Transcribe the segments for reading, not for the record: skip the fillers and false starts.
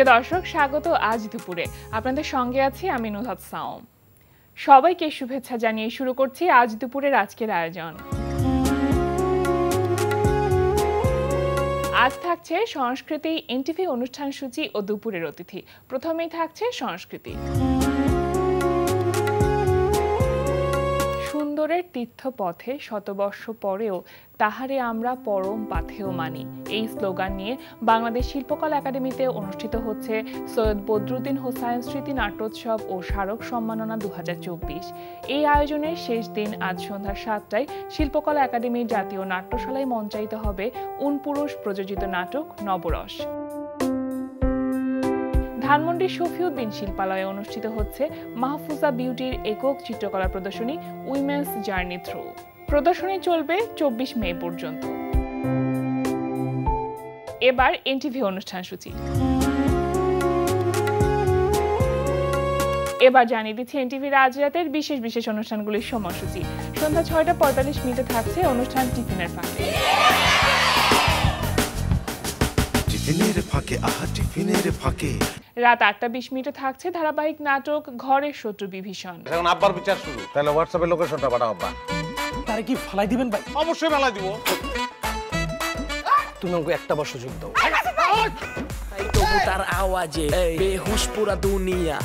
প্রিয় দর্শক, স্বাগত আজ দুপুরে। আপনাদের সঙ্গে আছি আমি নুহাত সাওম। সবাইকে শুভেচ্ছা জানিয়ে শুরু করছি আজ দুপুরের আজকের আয়োজন। আজ থাকছে সংস্কৃতি, এনটিভি অনুষ্ঠান সূচি ও দুপুরের অতিথি। প্রথমেই থাকছে সংস্কৃতি। সুন্দরের তীর্থপথে শতবর্ষ পরেও তাহারে আমরা পরম পাথেয় মানি, এই স্লোগান নিয়ে বাংলাদেশ শিল্পকলা একাডেমিতে অনুষ্ঠিত হচ্ছে সৈয়দ বদরুদ্দীন হোসাইন স্মৃতি নাট্যোৎসব ও স্মারক সম্মাননা 2024। এই আয়োজনের শেষ দিন আজ সন্ধ্যা 7টায় শিল্পকলা একাডেমির জাতীয় নাট্যশালায় মঞ্চায়িত হবে উনপুরুষ প্রযোজিত নাটক নবরস। ধানমন্ডির শফিউদ্দিন শিল্পালয়ে অনুষ্ঠিত হচ্ছে মাহফুজা বিউটির একক চিত্রকলা প্রদর্শনী উইমেন্স জার্নি থ্রু। প্রদর্শনী চলবে 24 মে পর্যন্ত। এবার এনটিভি অনুষ্ঠান সূচি। এবার জানিয়ে দিচ্ছি এনটিভির আজ রাতের বিশেষ বিশেষ অনুষ্ঠানগুলির সময়সূচি। সন্ধ্যা 6টা 45 থাকছে অনুষ্ঠান টিফিনের ফাঁকে। রাত 8টা 20 থাকছে ধারাবাহিক নাটক ঘরের শত্রু বিভীষণ। এখন আব্বার বিচার শুরু, তাহলে হোয়াটসঅ্যাপে লোকেশনটা পাঠাও আব্বা। তারে কি ফালাই দিবেন ভাই? অবশ্যই ফালাই দিব। তুমি আমাকে একটা বার সুযোগ দাও। তার আওয়াজে বেহুশ পুরা দুনিয়া।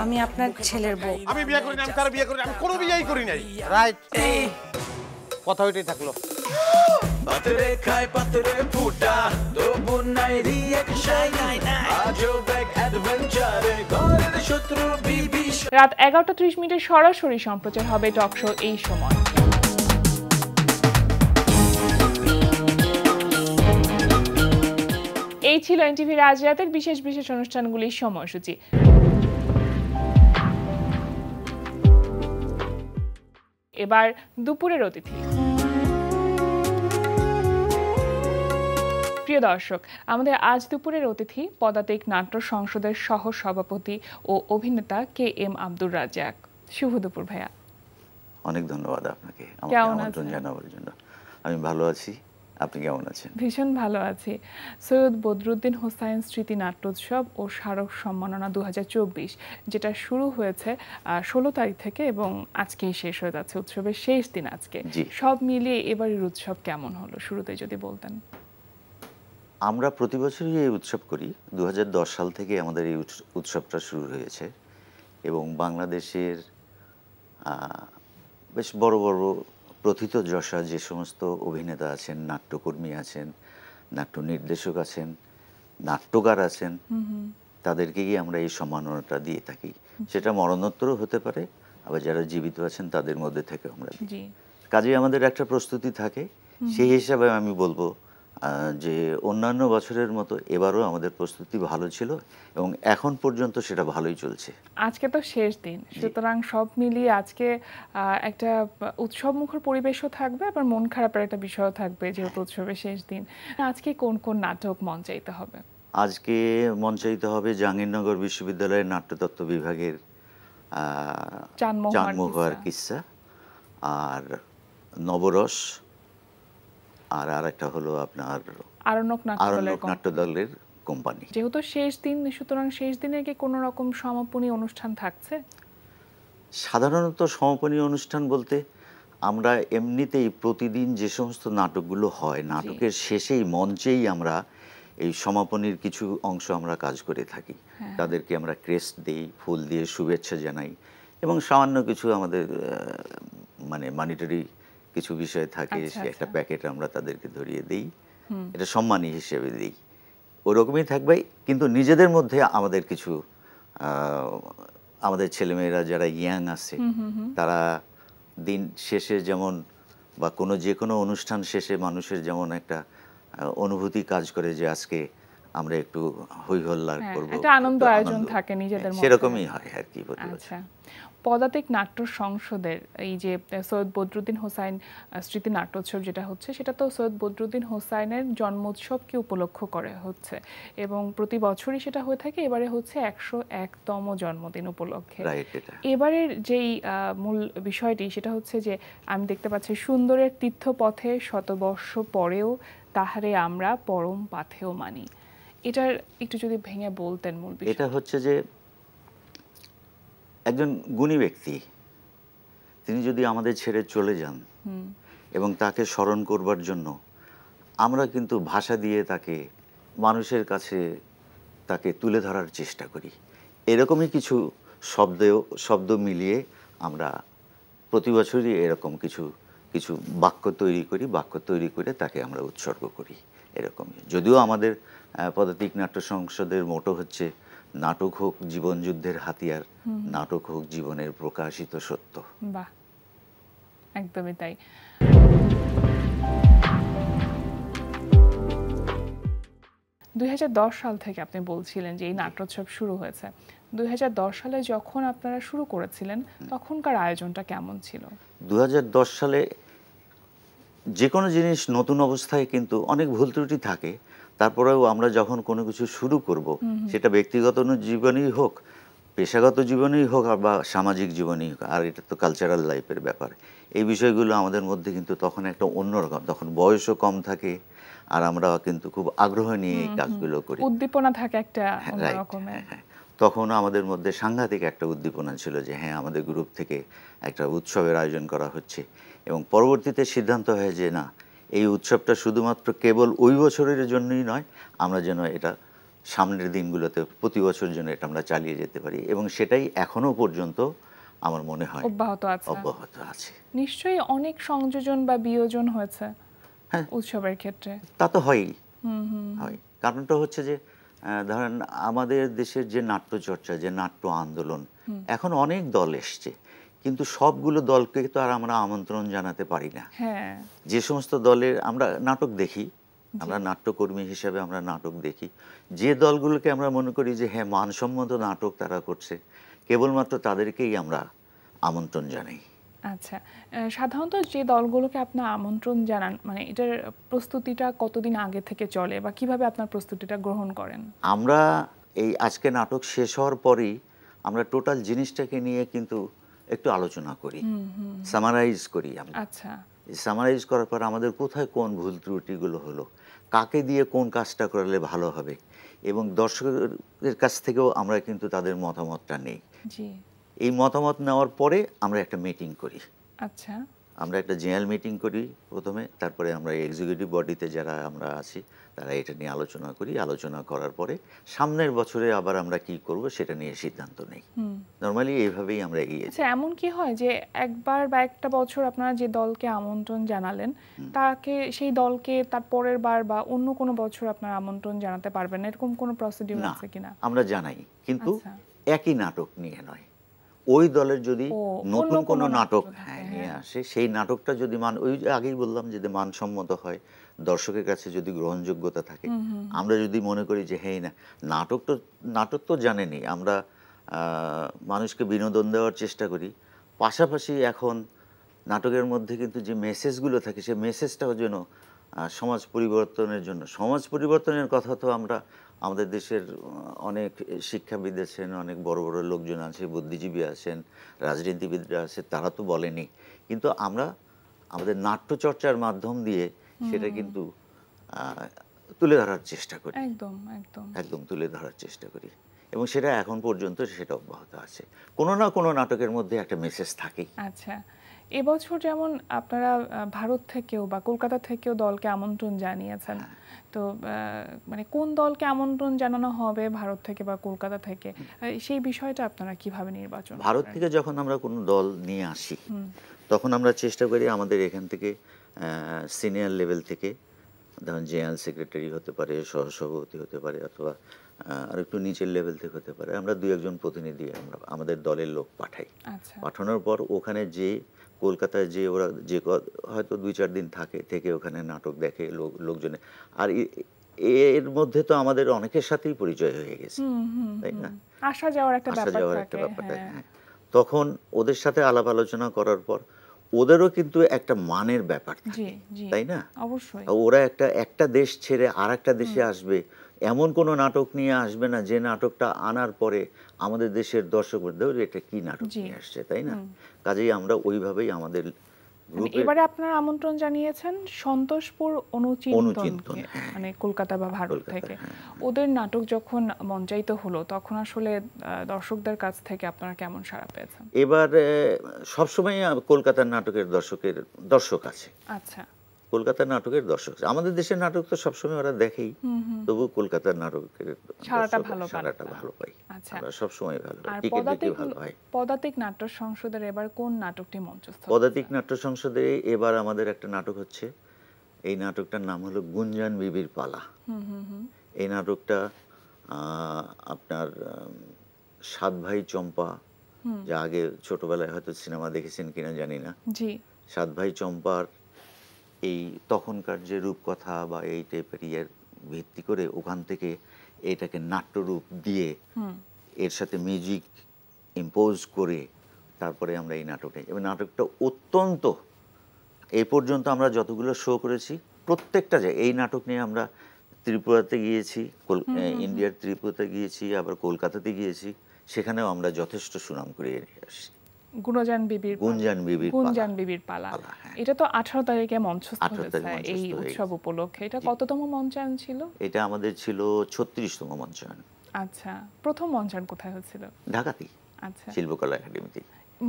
আমি আপনার ছেলের বউ। আমি বিয়ে করি না, আমি তার বিয়ে করি না, আমি কোনো বিয়েই করি নাই। রাইট, কথা ওইটাই থাকলো। পাতরে খায় পাতরে ফুটা তবু নাই রিঅ্যাকশন, আজও ব্যাক অ্যাডভেঞ্চারে ঘরের শত্রু বিভীষণ। রাত 11টা 30 সরাসরি সম্প্রচার হবে টক শো এই সময়। এই ছিল এনটিভির আজ রাতের বিশেষ বিশেষ অনুষ্ঠানগুলির সময়সূচি। এবার দুপুরের অতিথি। প্রিয় দর্শক, আমাদের আজ দুপুরের অতিথি পদাতিক নাট্য সংসদের সহ সভাপতি ও অভিনেতা KM আব্দুর রাজ্জাক। শুভ দুপুর ভাইয়া। অনেক ধন্যবাদ আপনাকে আমাকে আমন্ত্রণ জানাবার জন্য। আমি ভালো আছি, আপনি কেমন আছেন? ভীষণ ভালো আছি। সৈয়দ বদরুদ্দীন হোসাইন স্মৃতি নাট্যোৎসব ও স্মারক সম্মাননা 2024, যেটা শুরু হয়েছে 16 তারিখ থেকে এবং আজকেই শেষ হয়ে যাচ্ছে, উৎসবের শেষ দিন আজকে। সব মিলিয়ে এবারের উৎসব কেমন হলো শুরুতে যদি বলতেন। আমরা প্রতি বছরই এই উৎসব করি। 2010 সাল থেকে আমাদের এই উৎসবটা শুরু হয়েছে এবং বাংলাদেশের বেশ বড় বড় প্রথিতযশা যে সমস্ত অভিনেতা আছেন, নাট্যকর্মী আছেন, নাট্য নির্দেশক আছেন, নাট্যকার আছেন, তাদেরকেই আমরা এই সম্মাননাটা দিয়ে থাকি। সেটা মরণোত্তরও হতে পারে, আবার যারা জীবিত আছেন তাদের মধ্যে থেকে আমরা দিই। কাজে আমাদের একটা প্রস্তুতি থাকে। সেই হিসাবে আমি বলবো যে অন্যান্য বছরের মতো এবারও আমাদের প্রস্তুতি ভালো ছিল এবং এখন পর্যন্ত সেটা ভালোই চলছে। আজকে তো শেষ দিন, সুতরাং সব মিলিয়ে আজকে একটা উৎসব মুখর পরিবেশও থাকবে, আবার মন খারাপের একটা বিষয়ও থাকবে যেহেতু উৎসবের শেষ দিন। আজকে কোন কোন নাটক মঞ্চায়িত হবে? আজকে মঞ্চায়িত হবে জাহাঙ্গীরনগর বিশ্ববিদ্যালয়ের নাট্যতত্ত্ব বিভাগের চানমোহর কিসসা, আর নবরস, আর আরেকটা হলো আপনার আরণ্যক নাট্যদলের কোম্পানি। যেহেতু শেষ দিন, সুতরাং শেষ দিনে কি কোনো রকম সমাপনী অনুষ্ঠান থাকছে? সাধারণত সমাপনী অনুষ্ঠান বলতে আমরা এমনিতেই প্রতিদিন যে সমস্ত নাটকগুলো হয়, নাটকের শেষেই মঞ্চেই আমরা এই সমাপনীর কিছু অংশ আমরা কাজ করে থাকি। তাদেরকে আমরা ক্রেস্ট দিই, ফুল দিয়ে শুভেচ্ছা জানাই এবং সামান্য কিছু আমাদের মানে মানিটারি কিছু বিষয় থাকে, একটা প্যাকেট আমরা তাদেরকে ধরিয়ে দিই, এটা সম্মানী হিসেবে দিই। ওরকমই থাকবে, কিন্তু নিজেদের মধ্যে আমাদের কিছু আমাদের ছেলেমেয়েরা যারা ইয়াং আছে তারা দিন শেষে যেমন বা যে কোনো অনুষ্ঠান শেষে মানুষের যেমন একটা অনুভূতি কাজ করে যে আজকে আমরা একটু হই হল্লা করবো, একটা আনন্দ আয়োজন থাকে নিজেদের মধ্যে, সেরকমই হয় আর কি। আচ্ছা, পদাতিক নাট্য সংসদের এই যে সৈয়দ বদরুদ্দীন হোসাইন স্মৃতি নাট্যোৎসব যেটা হচ্ছে, সেটা তো সৈয়দ বদরুদ্দীন হোসাইনের জন্মোৎসবকে উপলক্ষ করে হচ্ছে এবং প্রতি বছরই সেটা হয়ে থাকে। এবারে হচ্ছে 101তম জন্মদিন উপলক্ষে। এবারের যেই মূল বিষয়টি সেটা হচ্ছে যে আমি দেখতে পাচ্ছি সুন্দরের তীর্থপথে শতবর্ষ পরেও তাহারে আমরা পরম পাথেয় মানি। এটার একটু যদি ভেঙে বলতেন মূল বিষয়। এটা হচ্ছে যে একজন গুণী ব্যক্তি তিনি যদি আমাদের ছেড়ে চলে যান এবং তাকে স্মরণ করবার জন্য আমরা কিন্তু ভাষা দিয়ে তাকে মানুষের কাছে তাকে তুলে ধরার চেষ্টা করি। এরকমই কিছু শব্দ মিলিয়ে আমরা প্রতি বছরই এরকম কিছু কিছু বাক্য তৈরি করে তাকে আমরা উৎসর্গ করি এরকমই। যদিও আমাদের পদাতিক নাট্য সংসদের মোটো হচ্ছে নাটক হোক জীবন যুদ্ধের হাতিয়ার, নাটক হোক জীবনের প্রকাশিত সত্য। বাহ, একদমই তাই। সাল থেকে আপনি বলছিলেন যে এই নাট্যোৎসব শুরু হয়েছে। 2010 সালে যখন আপনারা শুরু করেছিলেন তখনকার আয়োজনটা কেমন ছিল? 2010 সালে যে কোনো জিনিস নতুন অবস্থায় কিন্তু অনেক ভুল ত্রুটি থাকে, তারপরেও আমরা যখন কোনো কিছু শুরু করব সেটা ব্যক্তিগত জীবনেই হোক, পেশাগত জীবনেই হোক বা সামাজিক জীবনেই হোক, আর এটা তো কালচারাল লাইফের ব্যাপার, এই বিষয়গুলো আমাদের মধ্যে কিন্তু তখন একটা অন্যরকম, তখন বয়সও কম থাকে আর আমরা কিন্তু খুব আগ্রহ নিয়ে এই কাজগুলো করি, উদ্দীপনা থাকে একটা রাইট। অন্যরকমের। তখন আমাদের মধ্যে সাংঘাতিক একটা উদ্দীপনা ছিল যে হ্যাঁ আমাদের গ্রুপ থেকে একটা উৎসবের আয়োজন করা হচ্ছে, এবং পরবর্তীতে সিদ্ধান্ত হয় যে না, এই উৎসবটা শুধুমাত্র কেবল ওই বছরের জন্যই নয়, আমরা যেন এটা সামনের দিনগুলোতে প্রতি বছর যেন এটা আমরা চালিয়ে যেতে পারি, এবং সেটাই এখনো পর্যন্ত আমার মনে হয় অব্যাহত আছে। নিশ্চয়ই অনেক সংযোজন বা বিয়োজন হয়েছে উৎসবের ক্ষেত্রে। তা তো হয়ই, হয়। কারণটা হচ্ছে যে ধরেন আমাদের দেশের যে নাট্যচর্চা, যে নাট্য আন্দোলন, এখন অনেক দল এসছে, কিন্তু সবগুলো দলকে তো আর আমরা আমন্ত্রণ জানাতে পারি না। যে সমস্ত দলের আমরা নাটক দেখি, আমরা নাট্যকর্মী হিসেবে আমরা নাটক দেখি, যে দলগুলোকে আমরা মনে করি যে হ্যাঁ মানসম্মত নাটক তারা করছে, কেবলমাত্র তাদেরকেই আমরা আমন্ত্রণ জানাই। আচ্ছা, সাধারণত যে দলগুলোকে আপনার আমন্ত্রণ জানান, মানে এটার প্রস্তুতিটা কতদিন আগে থেকে চলে বা কিভাবে আপনার প্রস্তুতিটা গ্রহণ করেন? আমরা এই আজকে নাটক শেষ হওয়ার পরেই আমরা টোটাল জিনিসটাকে নিয়ে কিন্তু একটু আলোচনা করি, সামারাইজ করি আমরা। আচ্ছা, সামারাইজ করার পর আমাদের কোথায় কোন ভুল ত্রুটিগুলো হলো, কাকে দিয়ে কোন কাজটা করলে ভালো হবে, এবং দর্শকের কাছ থেকেও আমরা কিন্তু তাদের মতামতটা নেই। জি। এই মতামত নেওয়ার পরে আমরা একটা মিটিং করি। আচ্ছা, আমরা একটা জেনারেল মিটিং করি প্রথমে, তারপরে আমরা এক্সিকিউটিভ বডিতে যারা আমরা আছি তারা এটা নিয়ে আলোচনা করি। আলোচনা করার পরে সামনের বছরে আবার আমরা কি করব সেটা নিয়ে সিদ্ধান্ত নেই। নরমালি এইভাবেই আমরা এগিয়ে যাই। আচ্ছা, এমন কি হয় যে একবার বা একটা বছর আপনারা যে দলকে আমন্ত্রণ জানালেন তাকে, সেই দলকে তার পরের বার বা অন্য কোনো বছর আপনারা আমন্ত্রণ জানাতে পারবেন না, এরকম কোনো প্রসিডিউর আছে কিনা? আমরা জানাই, কিন্তু একই নাটক নিয়ে নয়। ওই দলের যদি নতুন কোনো নাটক নিয়ে আসে, সেই নাটকটা যদি ওই আগেই বললাম যদি মানসম্মত হয়, দর্শকের কাছে যদি গ্রহণযোগ্যতা থাকে, আমরা যদি মনে করি যে হ্যাঁ না, নাটক তো জানেনি, আমরা মানুষকে বিনোদন দেওয়ার চেষ্টা করি, পাশাপাশি এখন নাটকের মধ্যে কিন্তু যে মেসেজগুলো থাকে সেই মেসেজটাও যেন সমাজ পরিবর্তনের কথা তো আমরা, আমাদের দেশের অনেক শিক্ষাবিদ আছেন, অনেক বড় বড় লোকজন আছে, বুদ্ধিজীবী আছেন, রাজনীতিবিদরা আছে, তারা তো বলেনি, কিন্তু আমরা আমাদের নাট্যচর্চার মাধ্যম দিয়ে সেটা কিন্তু তুলে ধরার চেষ্টা করি, একদম তুলে ধরার চেষ্টা করি, এবং সেটা এখন পর্যন্ত সেটা অব্যাহত আছে। কোনো না কোনো নাটকের মধ্যে একটা মেসেজ থাকেই। আচ্ছা, এবছর যেমন আপনারা ভারত থেকেও বা কলকাতা থেকেও দলকে আমন্ত্রণ জানিয়েছেন, তো মানে কোন দলকে আমন্ত্রণ জানানো হবে ভারত থেকে বা কলকাতা থেকে, সেই বিষয়টা আপনারা কিভাবে নির্বাচন করেন? ভারত থেকে যখন আমরা কোনো দল নিয়ে আসি তখন আমরা চেষ্টা করি আমাদের এখান থেকে সিনিয়র লেভেল থেকে, ধরুন জেনারেল সেক্রেটারি হতে পারে, সহসভাপতি হতে পারে, অথবা আর একটু নিচের লেভেল থেকে হতে পারে, আমরা 2-1 প্রতিনিধি আমরা আমাদের দলের লোক পাঠাই। পাঠানোর পর ওখানে যে কলকাতায় যে ওরা যে হয়তো 2-4 দিন থেকে ওখানে নাটক দেখে লোকজনে, আর এর মধ্যে তো আমাদের অনেকের সাথেই পরিচয় হয়ে গেছে, তাই না, আসা যাওয়ার একটা ব্যাপার থাকে। তখন ওদের সাথে আলাপ আলোচনা করার পর ওদেরও কিন্তু একটা মানের ব্যাপার থাকে, তাই না? অবশ্যই। ওরা একটা দেশ ছেড়ে আর একটা দেশে আসবে, এমন কোনো নাটক নিয়ে আসবে না যে নাটকটা আনার পরে আমাদের দেশের দর্শক এটা কি নাটক নিয়ে আসছে, তাই না? কাজেই আমরা ওইভাবেই আমাদের গ্রুপের এবারে আপনারা আমন্ত্রণ জানিয়েছেন সন্তোষপুর অনুচিন্তনকে, অনুচিন্তন, হ্যাঁ। মানে কলকাতা বা ভারত কলকাতা, থেকে। হ্যাঁ। ওদের নাটক যখন মঞ্চায়িত হলো তখন আসলে দর্শকদের কাছ থেকে আপনারা কেমন সাড়া পেয়েছেন? এবার সবসময় কলকাতার নাটকের দর্শক আছে, আচ্ছা, কলকাতার নাটকের দর্শক আছে। আমাদের দেশের নাটক তো সবসময় ওরা দেখেই, তবু কলকাতার নাটকের সাড়াটা দর্শক ভালো পান সাড়াটা আপনারা। ভালো পাই। আচ্ছা। আমরা সবসময় ভালো পাই, আর টিকিট দেখে ভালো হয়। পদাতিক নাট্য সংসদের এবার কোন নাটকটি মঞ্চস্থ হচ্ছে? পদাতিক নাট্য সংসদে এবার আমাদের একটা নাটক হচ্ছে, এই নাটকটার নাম হলো গুঞ্জান বিবির পালা। এই নাটকটা আপনার সাত ভাই চম্পা, যা আগে ছোটবেলায় হয়তো সিনেমা দেখেছেন কিনা জানি না, জি, সাত ভাই চম্পার এই তখনকার যে রূপকথা বা এই টাইপের ইয়ের ভিত্তি করে ওখান থেকে এটাকে নাট্যরূপ দিয়ে এর সাথে মিউজিক ইম্পোজ করে তারপরে আমরা এই নাটকটা, এবং নাটকটা অত্যন্ত, এই পর্যন্ত আমরা যতগুলো শো করেছি প্রত্যেকটা যায়, এই নাটক নিয়ে আমরা ত্রিপুরাতে গিয়েছি, ইন্ডিয়ার ত্রিপুরাতে গিয়েছি, আবার কলকাতাতে গিয়েছি, সেখানেও আমরা যথেষ্ট সুনাম করিয়ে নিয়ে আসছি। গুঞ্জান বিবির গুঞ্জান বিবির পালা, পালা, হ্যাঁ। এটা তো 18 তারিখে মঞ্চস্থ 18 হয়েছে তারিখে মঞ্চস্থ এই হয়ে উৎসব গেছে। উপলক্ষে। এটা কততম মঞ্চায়ন ছিল? এটা আমাদের ছিল 36তম মঞ্চায়ন। আচ্ছা, প্রথম মঞ্চায়ন কোথায় হচ্ছিল? ঢাকাতেই, আচ্ছা, শিল্পকলা একাডেমিতে।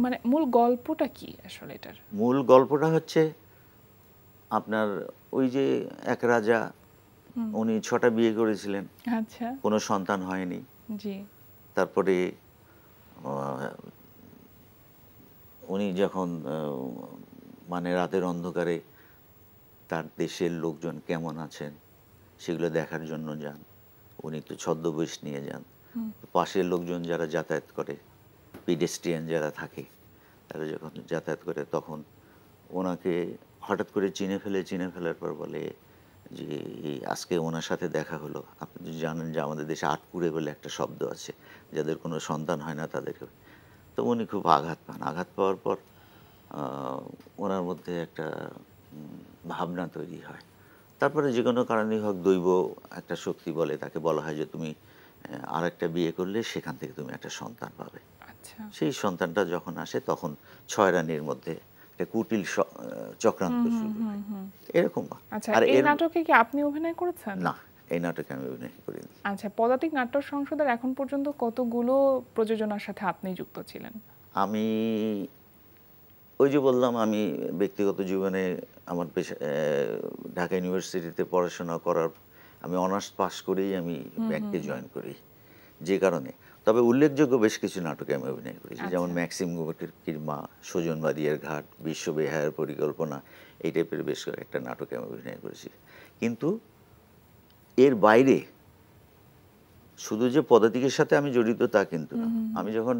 মানে মূল গল্পটা কি আসলে এটার? মূল গল্পটা হচ্ছে আপনার ওই যে এক রাজা, উনি 6টা বিয়ে করেছিলেন, আচ্ছা, কোনো সন্তান হয়নি। জি, তারপরে উনি যখন মানে রাতের অন্ধকারে তার দেশের লোকজন কেমন আছেন সেগুলো দেখার জন্য যান, উনি তো ছদ্মবেশ নিয়ে যান। পাশের লোকজন যারা যাতায়াত করে, পিডেস্ট্রিয়ান যারা থাকে, তারা যখন যাতায়াত করে তখন ওনাকে হঠাৎ করে চিনে ফেলার পর বলে যে আজকে ওনার সাথে দেখা হলো, আপনি তো জানেন যে আমাদের দেশে আটপুরে বলে একটা শব্দ আছে, যাদের কোনো সন্তান হয় না তাদেরকে। তো উনি খুব আঘাত পান, আঘাত পাওয়ার পর ওনার মধ্যে একটা ভাবনা তৈরি হয়। তারপরে যে কোনো কারণেই হোক দৈব একটা শক্তি বলে, তাকে বলা হয় যে তুমি আর একটা বিয়ে করলে সেখান থেকে তুমি একটা সন্তান পাবে। আচ্ছা, সেই সন্তানটা যখন আসে তখন 6 রানীর মধ্যে একটা কুটিল চক্রান্ত শুরু হয়, এরকম। আচ্ছা, আর এই নাটকে কি আপনি অভিনয় করেছেন? না, এই নাটকে আমি অভিনয় করিনি। আচ্ছা, পদাতিক নাট্য সংসদের এখন পর্যন্ত কতগুলো প্রযোজনার সাথে আপনি যুক্ত ছিলেন? আমি ওই যে বললাম, আমি ব্যক্তিগত জীবনে আমার ঢাকা ইউনিভার্সিটিতে পড়াশোনা করার, আমি অনার্স পাস করেই আমি ব্যাংকে জয়েন করি, যে কারণে। তবে উল্লেখযোগ্য বেশ কিছু নাটকে আমি অভিনয় করেছি, যেমন ম্যাক্সিম গোবর্কির মা, সুজন বাদিয়ার ঘাট, বিশ্ব বেহায়ার পরিকল্পনা, এই টাইপের বেশ কয়েকটা নাটকে আমি অভিনয় করেছি। কিন্তু এর বাইরে শুধু যে পদাতিকের সাথে আমি জড়িত তা কিন্তু না। আমি যখন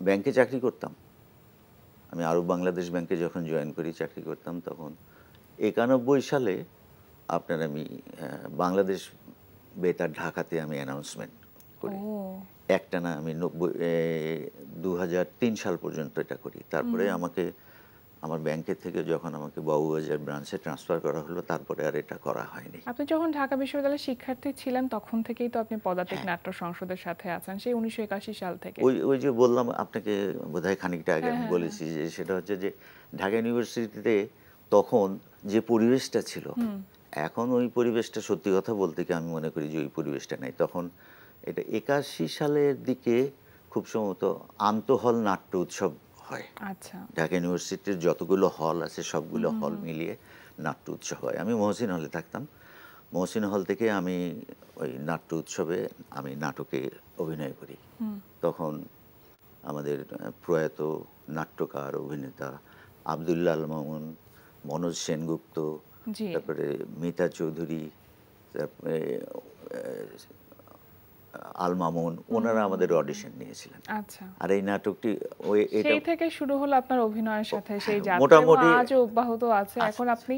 ব্যাংকে চাকরি করতাম, আমি আরব বাংলাদেশ ব্যাংকে যখন জয়েন করি, চাকরি করতাম, তখন 91 সালে আপনার আমি বাংলাদেশ বেতার ঢাকাতে আমি অ্যানাউন্সমেন্ট করি। একটানা আমি 2003 সাল পর্যন্ত এটা করি। তারপরে আমাকে আমার ব্যাংকের থেকে যখন আমাকে বাবুবাজার ব্রাঞ্চে ট্রান্সফার করা হলো, তারপরে আর এটা করা হয়নি। আপনি যখন ঢাকা বিশ্ববিদ্যালয়ের শিক্ষার্থী ছিলেন তখন থেকেই তো আপনি পদাতিক নাট্য সংসদের সাথে আছেন, সেই 1981 সাল থেকে। ওই যে বললাম আপনাকে বোধহয় খানিকটা আগে আমি বলেছি যে সেটা হচ্ছে যে ঢাকা ইউনিভার্সিটিতে তখন যে পরিবেশটা ছিল, এখন ওই পরিবেশটা সত্যি কথা বলতে কি আমি মনে করি যে ওই পরিবেশটা নাই। তখন এটা 81 সালের দিকে খুব সম্ভবত আন্তঃহল নাট্য উৎসব হয়। আচ্ছা, ঢাকা ইউনিভার্সিটির যতগুলো হল আছে সবগুলো হল মিলিয়ে নাট্য উৎসব হয়। আমি মহসিন হলে থাকতাম, মহসিন হল থেকে আমি ওই নাট্য উৎসবে আমি নাটকে অভিনয় করি। তখন আমাদের প্রয়াত নাট্যকার অভিনেতা আব্দুল্লাহ আল মামুন, মনোজ সেনগুপ্ত, তারপরে মিতা চৌধুরী, তারপরে আল মামুন, ওনারা আমাদের অডিশন নিয়েছিলেন। আচ্ছা, আর এই নাটকটি সেই থেকে শুরু হলো আপনার অভিনয়ের সাথে সেই যাত্রা, মোটামুটি আজও অব্যাহত আছে। এখন আপনি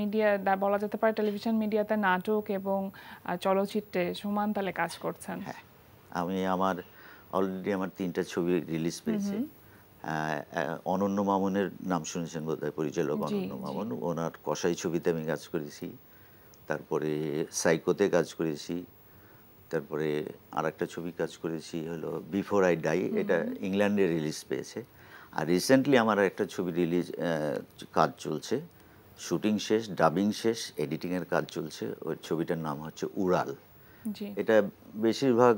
মিডিয়া, বলা যেতে পারে টেলিভিশন মিডিয়াতে নাটক এবং চলচ্চিত্রে সমান তালে কাজ করছেন। হ্যাঁ, আমি অলরেডি আমার 3টা ছবি রিলিজ পেয়েছে। অনন্য মামুনের নাম শুনেছেন বোধহয়, পরিচালক অনন্য মামুন, ওনার কসাই ছবিতে আমি কাজ করেছি, তারপরে সাইকোতে কাজ করেছি, তারপরে আর একটা ছবি কাজ করেছি হলো বিফোর আই ডাই, এটা ইংল্যান্ডে রিলিজ পেয়েছে। আর রিসেন্টলি আমার একটা ছবি রিলিজ কাজ চলছে, শুটিং শেষ, ডাবিং শেষ, এডিটিংয়ের কাজ চলছে। ওই ছবিটার নাম হচ্ছে উড়াল। জি। এটা বেশিরভাগ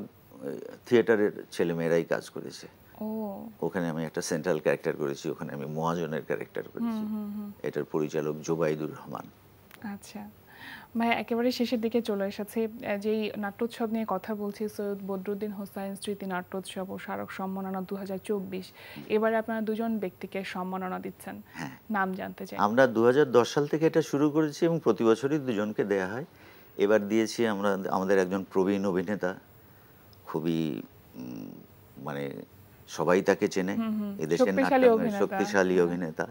থিয়েটারের ছেলেমেয়েরাই কাজ করেছে। ও ওখানে আমি একটা সেন্ট্রাল ক্যারেক্টার করেছি, ওখানে আমি মহাজনের ক্যারেক্টার করেছি। এটার পরিচালক জোবাইদুর রহমান। আচ্ছা ভাইয়া, একেবারে শেষের দিকে চলে এসেছি। যেই নাট্যোৎসব নিয়ে কথা বলছি, সৈয়দ বদরুদ্দীন হোসাইন স্মৃতি নাট্যোৎসব ও স্মারক সম্মাননা 2024, এবারে আপনারা দুজন ব্যক্তিকে সম্মাননা দিচ্ছেন, নাম জানতে চাই। আমরা 2010 সাল থেকে এটা শুরু করেছি এবং প্রতি বছরই দুজনকে দেয়া হয়। এবার দিয়েছি আমরা আমাদের একজন প্রবীণ অভিনেতা, খুবই মানে সবাই তাকে চেনে এদেশের শক্তিশালী নাট্য অভিনেতা। শক্তিশালী অভিনেতা।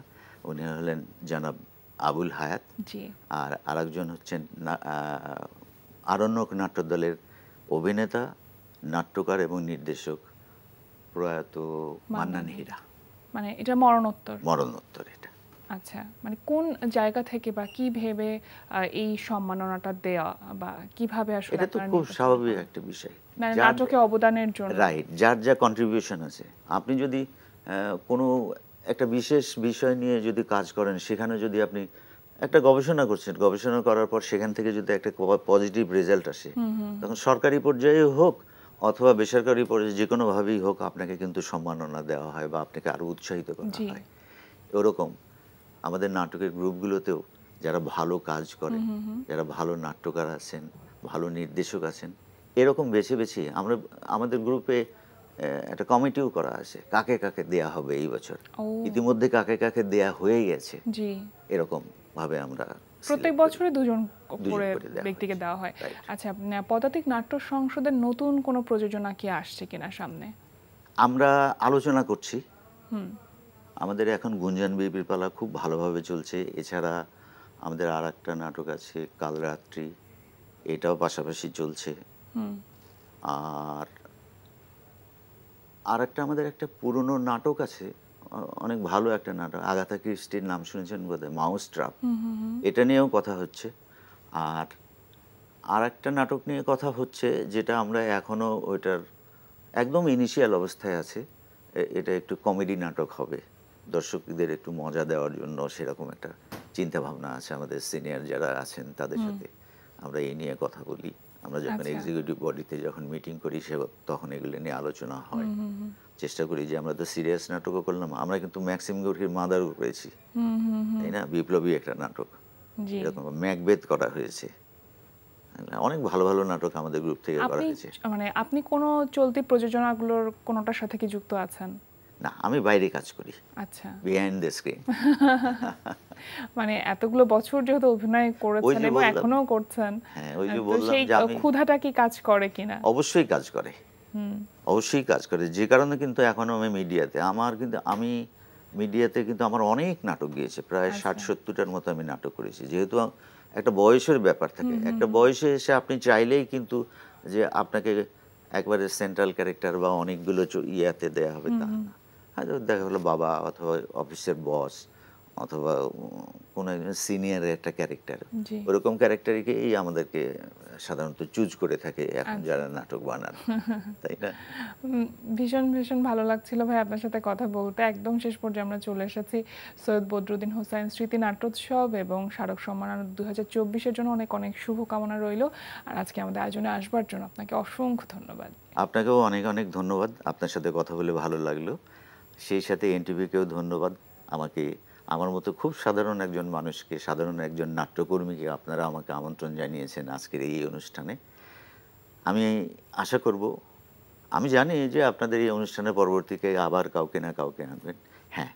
উনি হলেন জনাব আবুল হায়াত। জি। আর আরেকজন হচ্ছেন আরণ্যক নাট্য দলের অভিনেতা, নাট্যকার এবং নির্দেশক প্রয়াত মান্নান হীরা। মানে এটা মরণোত্তর? মরণোত্তর এটা। আচ্ছা, মানে কোন জায়গা থেকে বা কি ভেবে এই সম্মাননাটা দেয়া, বা কিভাবে আসলে এটা তো আপনারা খুব নির্বাচন স্বাভাবিক করেন? একটা বিষয়। মানে নাটকে অবদানের জন্য। রাইট, যার যা কন্ট্রিবিউশন আছে। আপনি যদি কোনো একটা বিশেষ বিষয় নিয়ে যদি কাজ করেন, সেখানে যদি আপনি একটা গবেষণা করছেন, গবেষণা করার পর সেখান থেকে যদি একটা পজিটিভ রেজাল্ট আসে, তখন সরকারি পর্যায়ে হোক অথবা বেসরকারি পর্যায়ে যে কোনোভাবেই হোক, আপনাকে কিন্তু সম্মাননা দেওয়া হয় বা আপনাকে আরো উৎসাহিত করা হয়। ওরকম আমাদের নাটকের গ্রুপগুলোতেও যারা ভালো কাজ করে, যারা ভালো নাট্যকার আছেন, ভালো নির্দেশক আছেন, এরকম বেছে বেছে আমরা আমাদের গ্রুপে একটা কমিটিও করা আছে, কাকে কাকে দেয়া হবে এই বছর। ইতিমধ্যে কাকে কাকে দেয়া হয়ে গেছে। জি। এরকম ভাবে আমরা প্রত্যেক বছরে দুজন করে দেওয়া ব্যক্তিকে দেওয়া হয়। Right. আচ্ছা, পদাতিক নাট্য সংসদের নতুন কোনো প্রযোজনা কি আসছে কিনা সামনে? আমরা আলোচনা করছি। আমাদের এখন গুঞ্জন বিবির পালা খুব ভালোভাবে চলছে। এছাড়া আমাদের আর একটা নাটক আছে কাল রাত্রি, এটাও পাশাপাশি চলছে। আর একটা আমাদের একটা পুরনো নাটক আছে, অনেক ভালো একটা নাটক, আগাথা ক্রিস্টির নাম শুনেছেন বোধহয়, মাউস ট্র্যাপ। এটা নিয়েও কথা হচ্ছে। আর একটা নাটক নিয়ে কথা হচ্ছে, যেটা আমরা এখনো ওইটার একদম ইনিশিয়াল অবস্থায় আছে। এটা একটু কমেডি নাটক হবে, দর্শকদের একটু মজা দেওয়ার জন্য সেরকম একটা চিন্তা ভাবনা আছে। আমাদের সিনিয়র যারা আছেন তাদের সাথে আমরা এই নিয়ে কথা বলি। আমরা যখন এক্সিকিউটিভ বডিতে যখন মিটিং করি, তখন এগুলো নিয়ে আলোচনা হয়। চেষ্টা করি যে আমরা তো সিরিয়াস নাটকও করলাম, আমরা কিন্তু ম্যাক্সিম গোর্কির মাদারও করেছি, তাই না? বিপ্লবী একটা নাটক, এরকম ম্যাকবেথ করা হয়েছে। অনেক ভালো ভালো নাটক আমাদের গ্রুপ থেকে করা হয়েছে। মানে আপনি কোন চলতি প্রযোজনাগুলোর কোনটার সাথে কি যুক্ত আছেন? না, আমি বাইরে কাজ করি। আচ্ছা, বিহাইন্ড দ্য স্ক্রিন। মানে এতগুলো বছর যেহেতু অভিনয় করেছেন এবং এখনো করছেন, হ্যাঁ, ওই যে বললাম সেই যে আমি ক্ষুধাটা কি কাজ করে কিনা? অবশ্যই কাজ করে, অবশ্যই কাজ করে। যে কারণে কিন্তু এখনো আমি মিডিয়াতে, আমি মিডিয়াতে কিন্তু আমার অনেক নাটক গিয়েছে, প্রায় 60-70টার মতো আমি নাটক করেছি। যেহেতু একটা বয়সের ব্যাপার থাকে, একটা বয়সে এসে আপনি চাইলেই কিন্তু যে আপনাকে একবারে সেন্ট্রাল ক্যারেক্টার বা অনেকগুলো ইয়াতে দেয়া হবে তা না। হয়তো দেখা হলো বাবা অথবা অফিসের বস অথবা কোনো একজন সিনিয়রের একটা ক্যারেক্টার, ওরকম ক্যারেক্টারকেই আমাদেরকে সাধারণত চুজ করে থাকে এখন যারা নাটক বানান, তাই না? ভীষণ ভীষণ ভালো লাগছিল ভাই আপনার সাথে কথা বলতে। একদম শেষ পর্যায়ে আমরা চলে এসেছি। সৈয়দ বদরুদ্দীন হোসাইন স্মৃতি নাট্যোৎসব এবং স্মারক সম্মাননা 2024-এর জন্য অনেক অনেক শুভকামনা রইল। আর আজকে আমাদের আয়োজনে আসবার জন্য আপনাকে অসংখ্য ধন্যবাদ। আপনাকেও অনেক অনেক ধন্যবাদ, আপনার সাথে কথা বলে ভালো লাগলো। সেই সাথে এনটিভিকেও ধন্যবাদ। আমাকে, আমার মতো খুব সাধারণ একজন মানুষকে, সাধারণ একজন নাট্যকর্মীকে আপনারা আমাকে আমন্ত্রণ জানিয়েছেন আজকের এই অনুষ্ঠানে। আমি আশা করব, আমি জানি যে আপনাদের এই অনুষ্ঠানের পরবর্তীতে আবার কাউকে না কাউকে আনবেন। হ্যাঁ,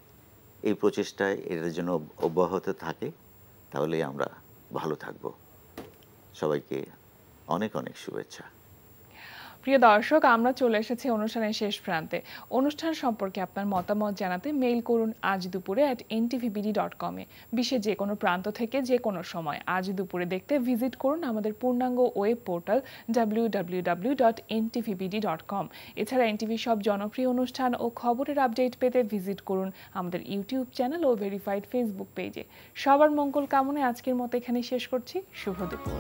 এই প্রচেষ্টায় এর জন্য অব্যাহত থাকে, তাহলেই আমরা ভালো থাকব। সবাইকে অনেক অনেক শুভেচ্ছা। প্রিয় দর্শক, আমরা চলে এসেছি অনুষ্ঠানের শেষ প্রান্তে। অনুষ্ঠান সম্পর্কে আপনার মতামত জানাতে মেইল করুন আজ দুপুরে @ntvbd.com-এ। বিশ্বের যে কোনো প্রান্ত থেকে যে কোনো সময় আজ দুপুরে দেখতে ভিজিট করুন আমাদের পূর্ণাঙ্গ ওয়েব পোর্টাল www.ntvbd.com। এছাড়া এনটিভি সব জনপ্রিয় অনুষ্ঠান ও খবরের আপডেট পেতে ভিজিট করুন আমাদের ইউটিউব চ্যানেল ও ভেরিফাইড ফেসবুক পেজে। সবার মঙ্গল কামনায় আজকের মতো এখানেই শেষ করছি। শুভ দুপুর।